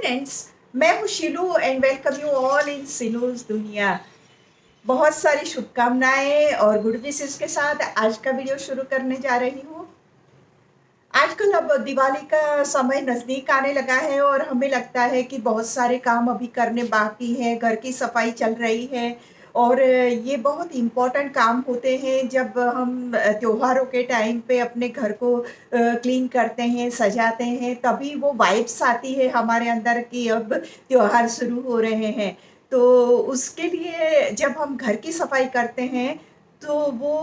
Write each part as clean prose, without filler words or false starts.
Friends, मैं हूँ Shilu and welcome you all in Sinu's दुनिया। बहुत सारी शुभकामनाएं और गुड विशेस के साथ आज का वीडियो शुरू करने जा रही हूँ। आजकल अब दिवाली का समय नज़दीक आने लगा है और हमें लगता है कि बहुत सारे काम अभी करने बाकी हैं, घर की सफाई चल रही है और ये बहुत इम्पोर्टेंट काम होते हैं जब हम त्योहारों के टाइम पे अपने घर को क्लीन करते हैं, सजाते हैं, तभी वो वाइब्स आती है हमारे अंदर कि अब त्योहार शुरू हो रहे हैं। तो उसके लिए जब हम घर की सफाई करते हैं तो वो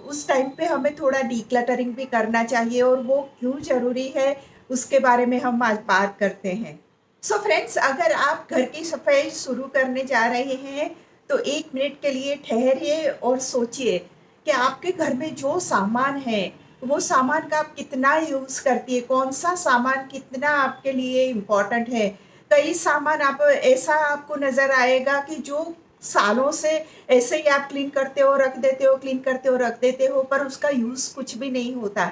उस टाइम पे हमें थोड़ा डिक्लटरिंग भी करना चाहिए और वो क्यों ज़रूरी है, उसके बारे में हम आज बात करते हैं। सो फ्रेंड्स, अगर आप घर की सफाई शुरू करने जा रहे हैं, तो 1 मिनट के लिए ठहरिए और सोचिए कि आपके घर में जो सामान है, वो सामान का आप कितना यूज़ करती है, कौन-सा सामान कितना आपके लिए इम्पोर्टेंट है। कई सामान आप ऐसा आपको नज़र आएगा कि जो सालों से ऐसे ही आप क्लीन करते हो, रख देते हो, क्लीन करते हो, रख देते हो, पर उसका यूज़ कुछ भी नहीं होता।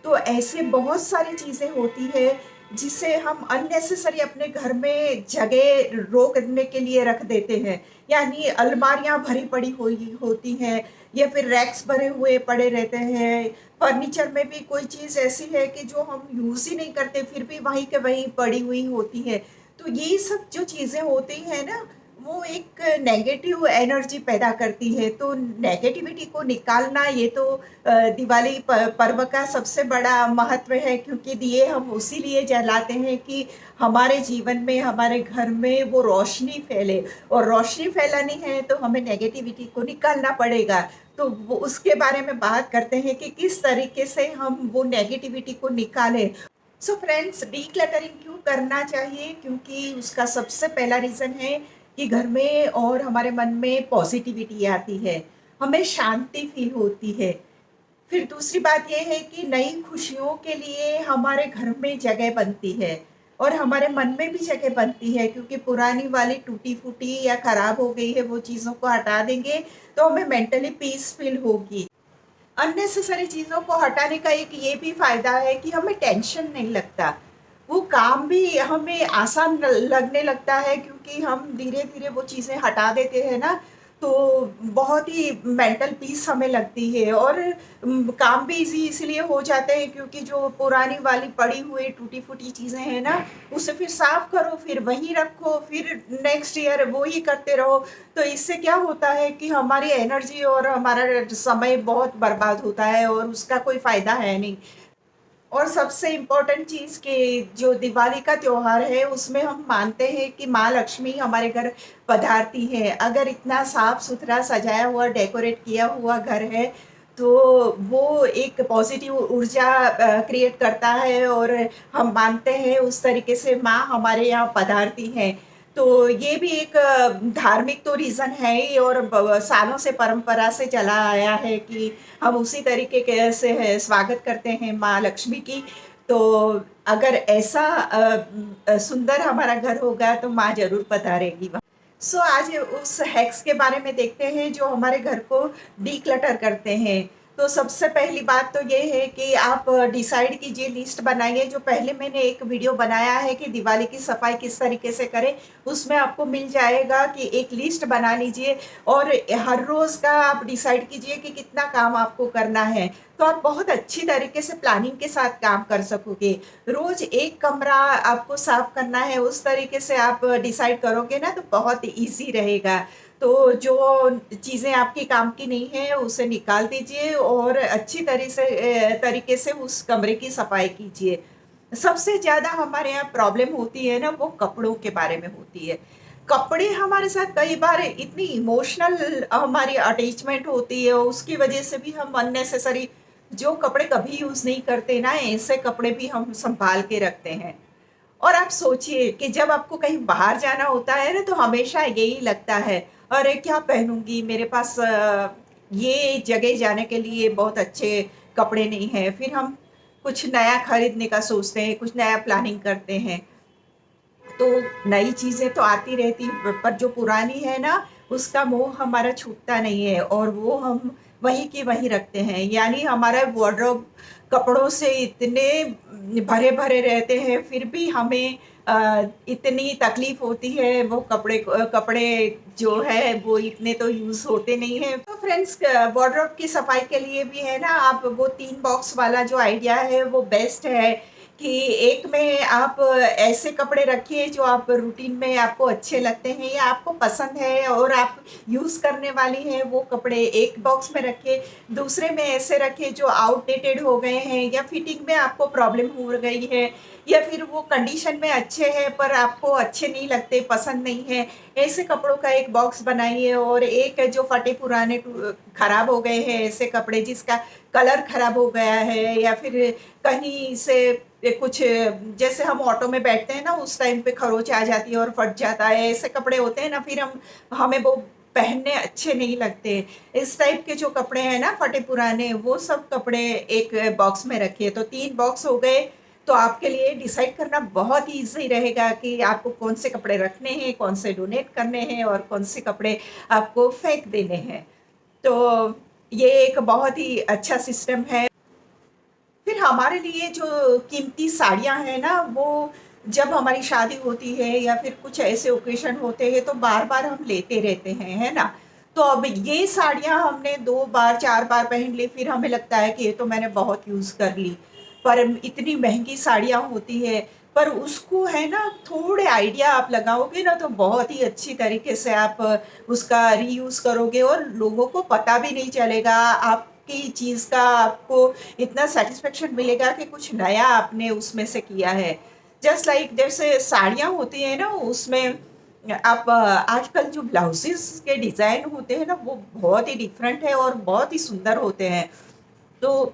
तो ऐसे बहुत सारी चीज़ें होती हैं, जिसे हम अननेसेसरी अपने घर में जगह रोकने के लिए रख देते हैं। यानी अलमारियाँ भरी पड़ी हुई होती हैं या फिर रैक्स भरे हुए पड़े रहते हैं। फर्नीचर में भी कोई चीज़ ऐसी है कि जो हम यूज़ ही नहीं करते, फिर भी वहीं के वहीं पड़ी हुई होती है। तो ये सब जो चीज़ें होती हैं ना, वो एक नेगेटिव एनर्जी पैदा करती है। तो नेगेटिविटी को निकालना ये तो दिवाली पर्व का सबसे बड़ा महत्व है, क्योंकि दिए हम उसी लिए जलाते हैं कि हमारे जीवन में, हमारे घर में वो रोशनी फैले, और रोशनी फैलानी है तो हमें नेगेटिविटी को निकालना पड़ेगा। तो वो उसके बारे में बात करते हैं कि किस तरीके से हम वो नेगेटिविटी को निकालें। सो फ्रेंड्स, डीक्लटरिंग क्यों करना चाहिए? क्योंकि उसका सबसे पहला रीज़न है कि घर में और हमारे मन में पॉजिटिविटी आती है, हमें शांति फ़ील होती है। फिर दूसरी बात ये है कि नई खुशियों के लिए हमारे घर में जगह बनती है और हमारे मन में भी जगह बनती है, क्योंकि पुरानी वाली टूटी-फूटी या खराब हो गई है वो चीज़ों को हटा देंगे, तो हमें मेंटली पीस फ़ील होगी। अननेसेसरी चीज़ों को हटाने का एक ये भी फ़ायदा है कि हमें टेंशन नहीं लगता। वो काम भी हमें आसान लगने लगता है, क्योंकि हम धीरे-धीरे वो चीज़ें हटा देते हैं ना, तो बहुत ही मेंटल पीस हमें लगती है और काम भी ईज़ी इसलिए हो जाते हैं, क्योंकि जो पुरानी वाली पड़ी हुई टूटी-फूटी चीज़ें हैं ना, उसे फिर साफ़ करो, फिर वहीं रखो, फिर नेक्स्ट ईयर वो ही करते रहो। तो इससे क्या होता है कि हमारी एनर्जी और हमारा समय बहुत बर्बाद होता है और उसका कोई फ़ायदा है नहीं। और सबसे इम्पोर्टेंट चीज़ कि जो दिवाली का त्योहार है, उसमें हम मानते हैं कि माँ लक्ष्मी हमारे घर पधारती हैं। अगर इतना साफ-सुथरा सजाया हुआ, डेकोरेट किया हुआ घर है, तो वो एक पॉज़िटिव ऊर्जा क्रिएट करता है और हम मानते हैं उस तरीके से माँ हमारे यहाँ पधारती हैं। तो ये भी एक धार्मिक तो रीज़न है ही, और सालों से परंपरा से चला आया है कि हम उसी तरीके के से है स्वागत करते हैं माँ लक्ष्मी की। तो अगर ऐसा सुंदर हमारा घर होगा तो माँ ज़रूर पधारेगी वहाँ। सो आज उस हैक्स के बारे में देखते हैं जो हमारे घर को डिक्लटर करते हैं। तो सबसे पहली बात तो ये है कि आप डिसाइड कीजिए, लिस्ट बनाइए। जो पहले मैंने एक वीडियो बनाया है कि दिवाली की सफाई किस तरीके से करें, उसमें आपको मिल जाएगा कि एक लिस्ट बना लीजिए और हर रोज़ का आप डिसाइड कीजिए कि कितना काम आपको करना है। तो आप बहुत अच्छी तरीके से प्लानिंग के साथ काम कर सकोगे। रोज़ एक कमरा आपको साफ़ करना है, उस तरीके से आप डिसाइड करोगे ना, तो बहुत ईज़ी रहेगा। तो जो चीज़ें आपके काम की नहीं है उसे निकाल दीजिए और अच्छी तरीके से उस कमरे की सफाई कीजिए। सबसे ज़्यादा हमारे यहाँ प्रॉब्लम होती है ना, वो कपड़ों के बारे में होती है। कपड़े हमारे साथ कई बार इतनी इमोशनल हमारी अटैचमेंट होती है, उसकी वजह से भी हम अननेसेसरी जो कपड़े कभी यूज़ नहीं करते ना, ऐसे कपड़े भी हम सँभाल के रखते हैं। और आप सोचिए कि जब आपको कहीं बाहर जाना होता है ना, तो हमेशा यही लगता है, अरे क्या पहनूँगी? मेरे पास ये जगह जाने के लिए बहुत अच्छे कपड़े नहीं हैं। फिर हम कुछ नया खरीदने का सोचते हैं, कुछ नया प्लानिंग करते हैं। तो नई चीज़ें तो आती रहती पर जो पुरानी है ना, उसका मोह हमारा छूटता नहीं है और वो हम वहीं की वहीं रखते हैं। यानी हमारा वार्डरोब कपड़ों से इतने भरे-भरे रहते हैं, फिर भी हमें इतनी तकलीफ होती है, वो कपड़े जो है वो इतने तो यूज़ होते नहीं हैं। तो फ्रेंड्स, वार्डरोब की सफाई के लिए भी है ना, आप वो 3 बॉक्स वाला जो आइडिया है वो बेस्ट है कि एक में आप ऐसे कपड़े रखिए जो आप रूटीन में आपको अच्छे लगते हैं या आपको पसंद है और आप यूज़ करने वाली हैं, वो कपड़े एक बॉक्स में रखिए। दूसरे में ऐसे रखिए जो आउटडेटेड हो गए हैं या फिटिंग में आपको प्रॉब्लम हो गई है या फिर वो कंडीशन में अच्छे हैं पर आपको अच्छे नहीं लगते, पसंद नहीं है, ऐसे कपड़ों का एक बॉक्स बनाइए। और एक है जो फटे पुराने खराब हो गए हैं, ऐसे कपड़े जिसका कलर खराब हो गया है या फिर कहीं से कुछ, जैसे हम ऑटो में बैठते हैं ना, उस टाइम पे खरोच आ जाती है और फट जाता है, ऐसे कपड़े होते हैं ना, फिर हमें वो पहनने अच्छे नहीं लगते। इस टाइप के जो कपड़े हैं ना फटे पुराने, वो सब कपड़े एक बॉक्स में रखिए। तो 3 बॉक्स हो गए, तो आपके लिए डिसाइड करना बहुत ही ईज़ी रहेगा कि आपको कौन से कपड़े रखने हैं, कौन से डोनेट करने हैं और कौन से कपड़े आपको फेंक देने हैं। तो ये एक बहुत ही अच्छा सिस्टम है। फिर हमारे लिए जो कीमती साड़ियाँ हैं ना, वो जब हमारी शादी होती है या फिर कुछ ऐसे ओकेशन होते हैं, तो बार-बार हम लेते रहते हैं, है ना? तो अब ये साड़ियाँ हमने 2 बार, 4 बार पहन ली, फिर हमें लगता है कि ये तो मैंने बहुत यूज़ कर ली। पर इतनी महँगी साड़ियाँ होती है, पर उसको है ना, थोड़े आइडिया आप लगाओगे ना, तो बहुत ही अच्छी तरीके से आप उसका रीयूज़ करोगे और लोगों को पता भी नहीं चलेगा। आपकी चीज़ का आपको इतना सैटिस्फैक्शन मिलेगा कि कुछ नया आपने उसमें से किया है। जस्ट लाइक जैसे साड़ियाँ होती हैं ना, उसमें आप आजकल जो ब्लाउज़ेज़ के डिज़ाइन होते हैं ना, वो बहुत ही डिफरेंट है और बहुत ही सुंदर होते हैं। तो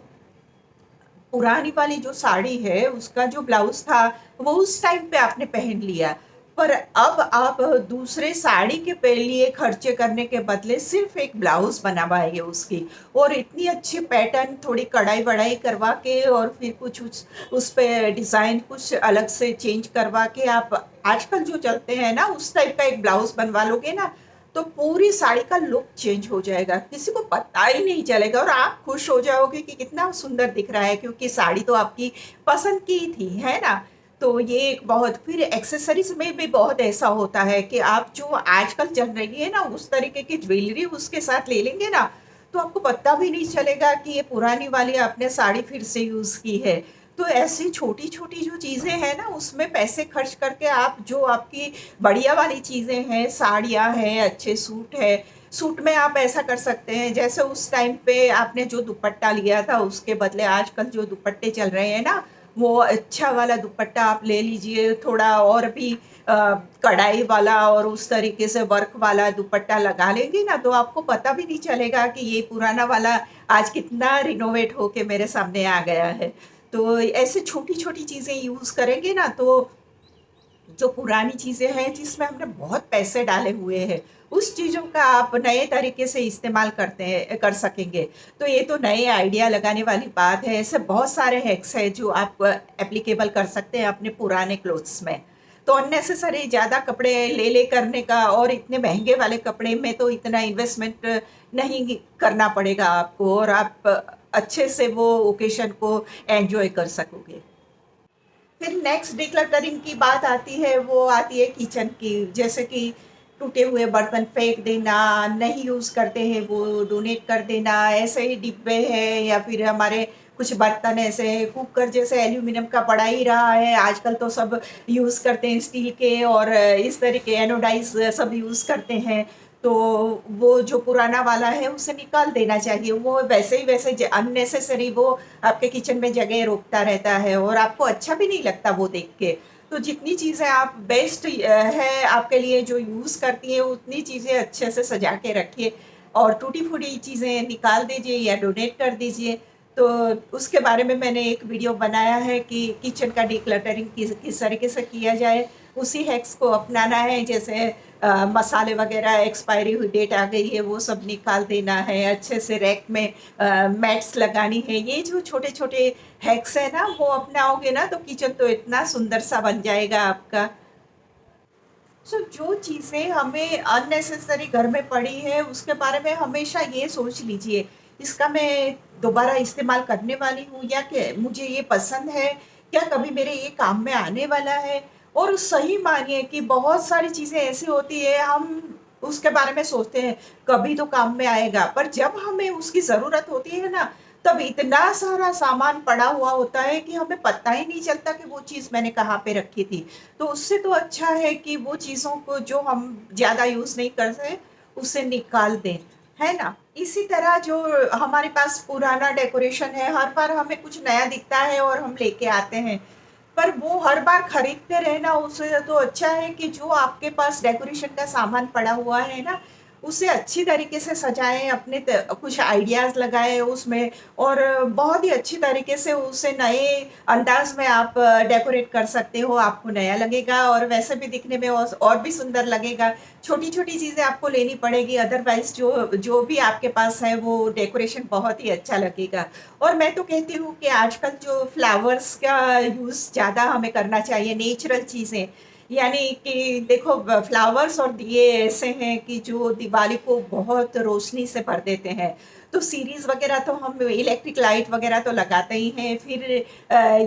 पुरानी वाली जो साड़ी है, उसका जो ब्लाउज़ था, वो उस टाइम पे आपने पहन लिया। पर अब आप दूसरे साड़ी के लिए खर्चे करने के बदले सिर्फ़ एक ब्लाउज़ बनवाइए उसकी, और इतनी अच्छी पैटर्न थोड़ी कढ़ाई-वढ़ाई करवा के और फिर कुछ उस पे डिज़ाइन कुछ अलग से चेंज करवा के आप आजकल जो चलते हैं ना, उस टाइप का एक ब्लाउज़ बनवा लोगे ना, तो पूरी साड़ी का लुक चेंज हो जाएगा। किसी को पता ही नहीं चलेगा और आप खुश हो जाओगे कि कितना सुंदर दिख रहा है, क्योंकि साड़ी तो आपकी पसंद की ही थी, है ना? तो ये एक बहुत, फिर एक्सेसरीज़ में भी बहुत ऐसा होता है कि आप जो आजकल चल रही है ना, उस तरीके की ज्वेलरी उसके साथ ले लेंगे ना, तो आपको पता भी नहीं चलेगा कि ये पुरानी वाली आपने साड़ी फिर से यूज़ की है। तो ऐसी छोटी-छोटी जो चीज़ें हैं ना, उसमें पैसे खर्च करके आप जो आपकी बढ़िया वाली चीज़ें हैं, साड़ियाँ हैं, अच्छे सूट है, सूट में आप ऐसा कर सकते हैं, जैसे उस टाइम पे आपने जो दुपट्टा लिया था, उसके बदले आजकल जो दुपट्टे चल रहे हैं ना, वो अच्छा वाला दुपट्टा आप ले लीजिए, थोड़ा और भी कढ़ाई वाला और उस तरीके से वर्क वाला दुपट्टा लगा लेंगी ना, तो आपको पता भी नहीं चलेगा कि ये पुराना वाला आज कितना रिनोवेट होके मेरे सामने आ गया है। तो ऐसे छोटी-छोटी चीज़ें यूज़ करेंगे ना, तो जो पुरानी चीज़ें हैं जिसमें हमने बहुत पैसे डाले हुए हैं, उस चीज़ों का आप नए तरीके से इस्तेमाल कर सकेंगे। तो ये तो नए आइडिया लगाने वाली बात है। ऐसे बहुत सारे हैक्स हैं जो आप एप्लीकेबल कर सकते हैं अपने पुराने क्लोथ्स में। तो अननेसेसरी ज़्यादा कपड़े ले करने का, और इतने महँगे वाले कपड़े में तो इतना इन्वेस्टमेंट नहीं करना पड़ेगा आपको, और आप अच्छे से वो ओकेशन को एन्जॉय कर सकोगे। फिर नेक्स्ट डिक्लटरिंग की बात आती है, वो आती है किचन की। जैसे कि टूटे हुए बर्तन फेंक देना, नहीं यूज़ करते हैं वो डोनेट कर देना, ऐसे ही डिब्बे हैं या फिर हमारे कुछ बर्तन ऐसे हैं, कुकर जैसे एल्यूमीनियम का पड़ा ही रहा है, आजकल तो सब यूज़ करते हैं स्टील के, और इस तरह के एनोडाइज़ सब यूज़ करते हैं। तो वो जो पुराना वाला है उसे निकाल देना चाहिए। वो वैसे ही वैसे अननेसेसरी वो आपके किचन में जगह रोकता रहता है और आपको अच्छा भी नहीं लगता वो देख के। तो जितनी चीज़ें आप बेस्ट है आपके लिए जो यूज़ करती हैं, उतनी चीज़ें अच्छे से सजा के रखिए और टूटी-फूटी चीज़ें निकाल दीजिए या डोनेट कर दीजिए। तो उसके बारे में मैंने एक वीडियो बनाया है कि किचन का डिक्लटरिंग किस तरीके से किया जाए। उसी हैक्स को अपनाना है, जैसे मसाले वगैरह एक्सपायरी हुई डेट आ गई है, वो सब निकाल देना है, अच्छे से रैक में मैट्स लगानी है। ये जो छोटे-छोटे हैक्स हैं ना, वो अपनाओगे ना, तो किचन तो इतना सुंदर सा बन जाएगा आपका। सो जो चीज़ें हमें अननेसेसरी घर में पड़ी है, उसके बारे में हमेशा ये सोच लीजिए, इसका मैं दोबारा इस्तेमाल करने वाली हूँ या कि मुझे ये पसंद है, क्या कभी मेरे ये काम में आने वाला है? और सही मानिए कि बहुत सारी चीज़ें ऐसी होती है, हम उसके बारे में सोचते हैं, कभी तो काम में आएगा, पर जब हमें उसकी ज़रूरत होती है ना, तब इतना सारा सामान पड़ा हुआ होता है कि हमें पता ही नहीं चलता कि वो चीज़ मैंने कहाँ पे रखी थी। तो उससे तो अच्छा है कि वो चीज़ों को जो हम ज़्यादा यूज़ नहीं कर रहे, उसे निकाल दें, है ना? इसी तरह जो हमारे पास पुराना डेकोरेशन है, हर बार हमें कुछ नया दिखता है और हम लेके आते हैं। पर वो हर बार खरीदते रहना, उससे तो अच्छा है कि जो आपके पास डेकोरेशन का सामान पड़ा हुआ है ना, उसे अच्छी तरीके से सजाएँ, अपने कुछ आइडियाज़ लगाएँ उसमें और बहुत ही अच्छी तरीके से उसे नए अंदाज़ में आप डेकोरेट कर सकते हो। आपको नया लगेगा और वैसे भी दिखने में और भी सुंदर लगेगा। छोटी-छोटी चीज़ें आपको लेनी पड़ेगी, अदरवाइज़ जो जो भी आपके पास है वो डेकोरेशन बहुत ही अच्छा लगेगा। और मैं तो कहती हूँ कि आजकल जो फ्लावर्स का यूज़ ज़्यादा हमें करना चाहिए, नेचुरल चीज़ें। यानी कि देखो फ्लावर्स और दिए ऐसे हैं कि जो दिवाली को बहुत रोशनी से भर देते हैं। तो सीरीज़ वग़ैरह तो हम इलेक्ट्रिक लाइट वग़ैरह तो लगाते ही हैं। फिर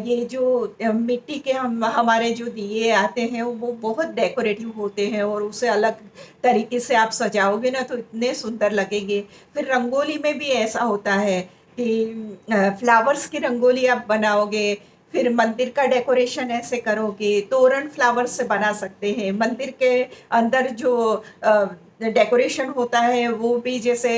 ये जो मिट्टी के हमारे जो दिए आते हैं वो बहुत डेकोरेटिव होते हैं और उसे अलग तरीके से आप सजाओगे ना तो इतने सुंदर लगेंगे। फिर रंगोली में भी ऐसा होता है कि फ्लावर्स की रंगोली आप बनाओगे, फिर मंदिर का डेकोरेशन ऐसे करोगे, तोरण फ्लावर्स से बना सकते हैं। मंदिर के अंदर जो डेकोरेशन होता है वो भी जैसे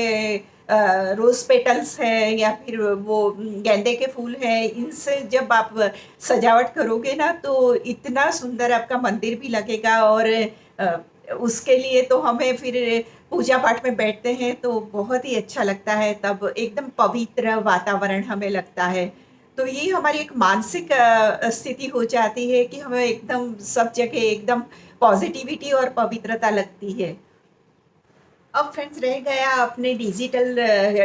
रोज़ पेटल्स है या फिर वो गेंदे के फूल हैं, इनसे जब आप सजावट करोगे ना तो इतना सुंदर आपका मंदिर भी लगेगा और अ, उसके लिए तो हमें फिर पूजा पाठ में बैठते हैं तो बहुत ही अच्छा लगता है, तब एकदम पवित्र वातावरण हमें लगता है। तो ये हमारी एक मानसिक स्थिति हो जाती है कि हमें एकदम सब जगह एकदम पॉज़िटिविटी और पवित्रता लगती है। अब फ्रेंड्स रह गया अपने डिजिटल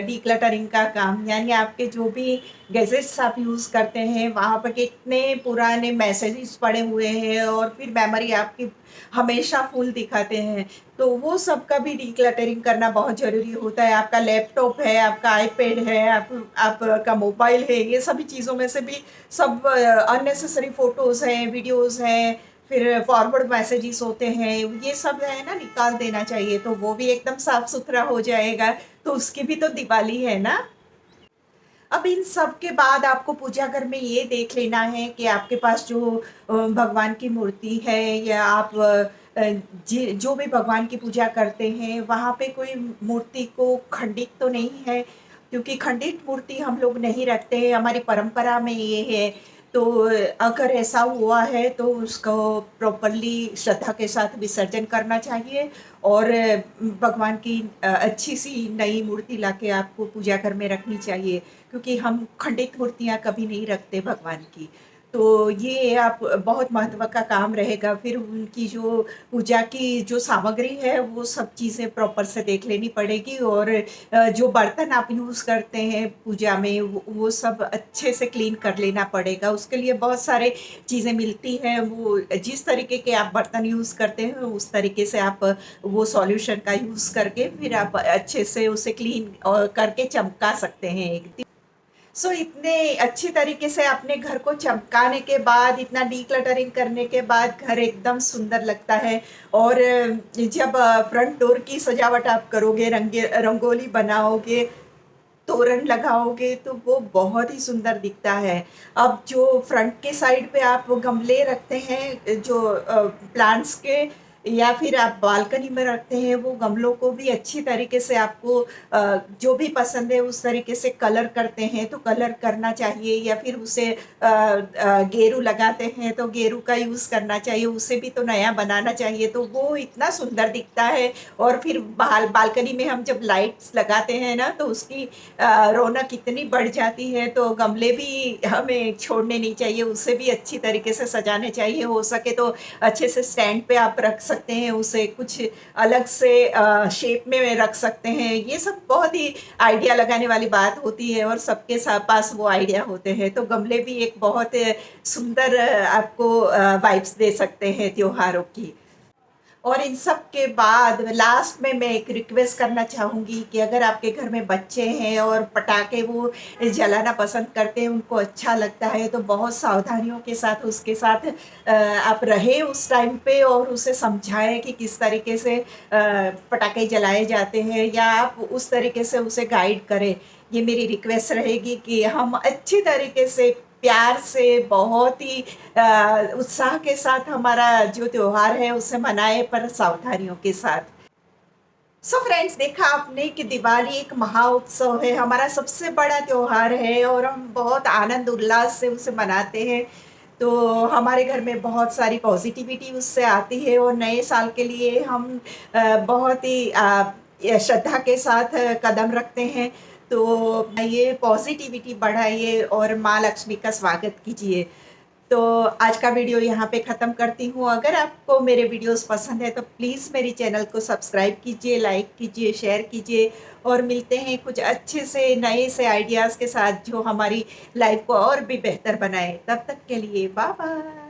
डिक्लटरिंग का काम, यानी आपके जो भी गैजेट्स आप यूज़ करते हैं वहाँ पर कितने पुराने मैसेजेस पड़े हुए हैं और फिर मेमोरी आपकी हमेशा फुल दिखाते हैं, तो वो सब का भी डिक्लटरिंग करना बहुत ज़रूरी होता है। आपका लैपटॉप है, आपका आईपैड है, आपका मोबाइल है, ये सभी चीज़ों में से भी सब अननेसेसरी फ़ोटोज़ हैं, वीडियोज़ हैं, फिर फॉरवर्ड मैसेजेस होते हैं, ये सब है ना निकाल देना चाहिए, तो वो भी एकदम साफ-सुथरा हो जाएगा, तो उसकी भी तो दिवाली है ना। अब इन सब के बाद आपको पूजा घर में ये देख लेना है कि आपके पास जो भगवान की मूर्ति है या आप जो भी भगवान की पूजा करते हैं, वहाँ पे कोई मूर्ति को खंडित तो नहीं है, क्योंकि खंडित मूर्ति हम लोग नहीं रखते हैं, हमारी परंपरा में ये है। तो अगर ऐसा हुआ है तो उसको प्रॉपरली श्रद्धा के साथ विसर्जन करना चाहिए और भगवान की अच्छी-सी नई मूर्ति लाके आपको पूजा घर में रखनी चाहिए। क्योंकि हम खंडित मूर्तियाँ कभी नहीं रखते भगवान की। तो ये आप बहुत महत्व का काम रहेगा, फिर उनकी जो पूजा की जो सामग्री है, वो सब चीज़ें प्रॉपर से देख लेनी पड़ेगी और जो बर्तन आप यूज़ करते हैं पूजा में, वो सब अच्छे से क्लीन कर लेना पड़ेगा। उसके लिए बहुत सारे चीज़ें मिलती हैं, वो जिस तरीके के आप बर्तन यूज़ करते हैं, उस तरीके से आप वो सॉल्यूशन का यूज़ करके फिर आप अच्छे से उसे क्लीन करके चमका सकते हैं एक। सो इतने अच्छी तरीके से अपने घर को चमकाने के बाद, इतना डिक्लटरिंग करने के बाद घर एकदम सुंदर लगता है और जब फ्रंट डोर की सजावट आप करोगे, रंगोली बनाओगे, तोरण लगाओगे तो वो बहुत ही सुंदर दिखता है। अब जो फ्रंट के साइड पे आप वो गमले रखते हैं जो प्लांट्स के या फिर आप बालकनी में रखते हैं, वो गमलों को भी अच्छी तरीके से आपको जो भी पसंद है उस तरीके से कलर करते हैं तो कलर करना चाहिए या फिर उसे गेरू लगाते हैं तो गेरू का यूज़ करना चाहिए, उसे भी तो नया बनाना चाहिए, तो वो इतना सुंदर दिखता है। और फिर बालकनी में हम जब लाइट्स लगाते हैं ना तो उसकी रौनक इतनी बढ़ जाती है, तो गमले भी हमें छोड़ने नहीं चाहिए, उसे भी अच्छी तरीके से सजाने चाहिए। हो सके तो अच्छे से स्टैंड पे आप रख सकते हैं, उसे कुछ अलग से शेप में रख सकते हैं। ये सब बहुत ही आइडिया लगाने वाली बात होती है और सबके पास वो आइडिया होते हैं। तो गमले भी एक बहुत सुंदर आपको वाइब्स दे सकते हैं त्योहारों की। और इन सब के बाद लास्ट में मैं एक रिक्वेस्ट करना चाहूँगी कि अगर आपके घर में बच्चे हैं और पटाखे वो जलाना पसंद करते हैं, उनको अच्छा लगता है, तो बहुत सावधानियों के साथ उसके साथ आप रहें उस टाइम पे और उसे समझाएँ कि किस तरीके से पटाखे जलाए जाते हैं, या आप उस तरीके से उसे गाइड करें। ये मेरी रिक्वेस्ट रहेगी कि हम अच्छी तरीके से, प्यार से, बहुत ही उत्साह के साथ हमारा जो त्योहार है उसे मनाएँ, पर सावधानियों के साथ। सो फ्रेंड्स, देखा आपने कि दिवाली एक महाउत्सव है, हमारा सबसे बड़ा त्योहार है और हम बहुत आनंद उल्लास से उसे मनाते हैं। तो हमारे घर में बहुत सारी पॉजिटिविटी उससे आती है और नए साल के लिए हम बहुत ही ये श्रद्धा के साथ कदम रखते हैं। तो ये पॉजिटिविटी बढ़ाइए और माँ लक्ष्मी का स्वागत कीजिए। तो आज का वीडियो यहाँ पे ख़त्म करती हूँ। अगर आपको मेरे वीडियोस पसंद है तो प्लीज़ मेरी चैनल को सब्सक्राइब कीजिए, लाइक कीजिए, शेयर कीजिए, और मिलते हैं कुछ अच्छे से नए से आइडियाज़ के साथ जो हमारी लाइफ को और भी बेहतर बनाए। तब तक के लिए बाय बाय।